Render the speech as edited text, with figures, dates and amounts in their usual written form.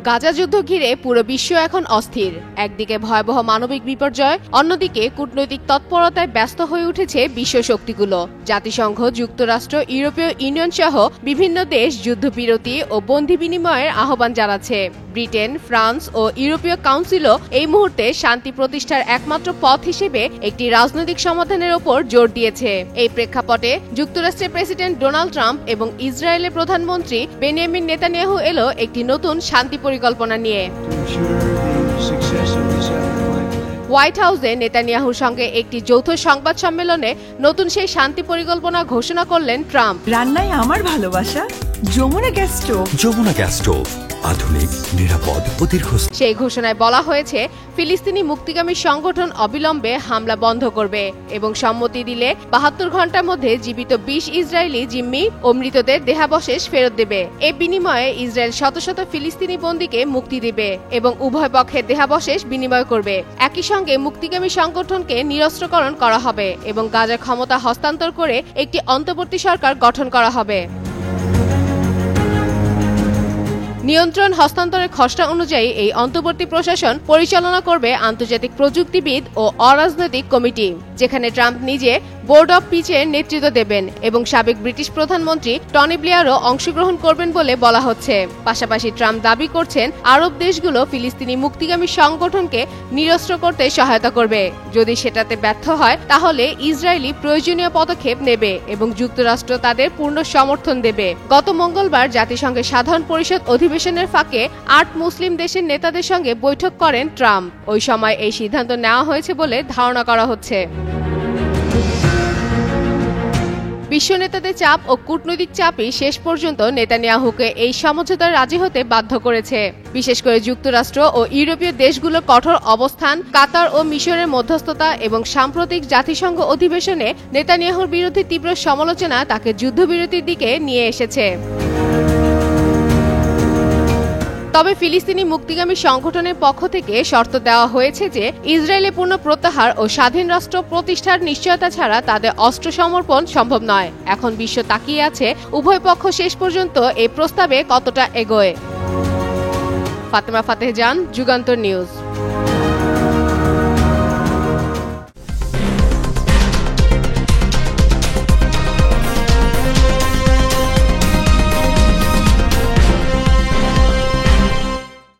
গাজা যুদ্ধ ঘিরে পুরো বিশ্ব এখন অস্থির। একদিকে ভয়াবহ মানবিক বিপর্যয়, অন্যদিকে কূটনৈতিক তৎপরতায় ব্যস্ত হয়ে উঠেছে বিশ্ব শক্তিগুলো। জাতিসংঘ, যুক্তরাষ্ট্র, ইউরোপীয় ইউনিয়ন সহ বিভিন্ন দেশ যুদ্ধবিরতি ও বন্দি বিনিময়ের আহ্বান জানাচ্ছে। ব্রিটেন, ফ্রান্স ও ইউরোপীয় কাউন্সিলও এই মুহূর্তে শান্তি প্রতিষ্ঠার একমাত্র পথ হিসেবে একটি রাজনৈতিক সমাধানের ওপর জোর দিয়েছে। এই প্রেক্ষাপটে যুক্তরাষ্ট্রের প্রেসিডেন্ট ডোনাল্ড ট্রাম্প এবং ইসরায়েলের প্রধানমন্ত্রী বেনিয়ামিন নেতানিয়াহু এলো একটি নতুন শান্তি পরিকল্পনা নিয়ে। হোয়াইট হাউসে নেতানিয়াহুর সঙ্গে একটি যৌথ সংবাদ সম্মেলনে নতুন সেই শান্তি পরিকল্পনা ঘোষণা করলেন ট্রাম্প। রান্নায় আমার ভালোবাসা Jamuna gas stove. Jamuna gas stove, আধুনিক, নিরাপদ ও দীর্ঘস্থায়ী। সেই ঘোষণায় বলা হয়েছে, ফিলিস্তিনি মুক্তিগামী সংগঠন অবিলম্বে হামলা বন্ধ করবে এবং সম্মতি দিলে ৭২ ঘন্টার মধ্যে জীবিত ২০ ইসরায়েলি জিম্মি ও মৃতদের দেহাবশেষ ফেরত দেবে। এ বিনিময়ে ইসরায়েল শত শত ফিলিস্তিনি বন্দীকে মুক্তি দিবে এবং উভয় পক্ষের দেহাবশেষ বিনিময় করবে। একই সঙ্গে মুক্তিগামী সংগঠনকে নিরস্ত্রকরণ করা হবে এবং গাজার ক্ষমতা হস্তান্তর করে একটি অন্তর্বর্তী সরকার গঠন করা হবে। নিয়ন্ত্রণ হস্তান্তরের খসড়া অনুযায়ী এই অন্তর্বর্তী প্রশাসন পরিচালনা করবে আন্তর্জাতিক প্রযুক্তিবিদ ও অরাজনৈতিক কমিটি, যেখানে ট্রাম্প নিজে বোর্ড অব পিচের নেতৃত্ব দেবেন এবং সাবেক ব্রিটিশ প্রধানমন্ত্রী টনি ব্লেয়ারও অংশগ্রহণ করবেন বলে বলা হচ্ছে। পাশাপাশি ট্রাম্প দাবি করছেন, আরব দেশগুলো ফিলিস্তিনি মুক্তিগামী সংগঠনকে নিরস্ত্র করতে সহায়তা করবে। যদি সেটাতে ব্যর্থ হয়, তাহলে ইসরায়েলি প্রয়োজনীয় পদক্ষেপ নেবে এবং যুক্তরাষ্ট্র তাদের পূর্ণ সমর্থন দেবে। গত মঙ্গলবার জাতিসংঘের সাধারণ পরিষদ অধিবেশনের ফাঁকে ৮ মুসলিম দেশের নেতাদের সঙ্গে বৈঠক করেন ট্রাম্প। ওই সময় এই সিদ্ধান্ত নেওয়া হয়েছে বলে ধারণা করা হচ্ছে। বিশ্ব নেতাদের চাপ ও কূটনৈতিক চাপই শেষ পর্যন্ত নেতানিয়াহুকে এই সমঝোতায় রাজি হতে বাধ্য করেছে। বিশেষ করে যুক্তরাষ্ট্র ও ইউরোপীয় দেশগুলোর কঠোর অবস্থান, কাতার ও মিশরের মধ্যস্থতা এবং সাম্প্রতিক জাতিসংঘ অধিবেশনে নেতানিয়াহুর বিরুদ্ধে তীব্র সমালোচনা তাকে যুদ্ধবিরতির দিকে নিয়ে এসেছে। তবে ফিলিস্তিনি মুক্তিগামী সংগঠনের পক্ষ থেকে শর্ত দেওয়া হয়েছে যে ইসরায়েলের পূর্ণ প্রত্যাহার ও স্বাধীন রাষ্ট্র প্রতিষ্ঠার নিশ্চয়তা ছাড়া তাদের অস্ত্র সমর্পণ সম্ভব নয়। এখন বিশ্ব তাকিয়ে আছে উভয় পক্ষ শেষ পর্যন্ত এই প্রস্তাবে কতটা এগোয়। ফাতেমা ফাতেহ জান, যুগান্তর নিউজ।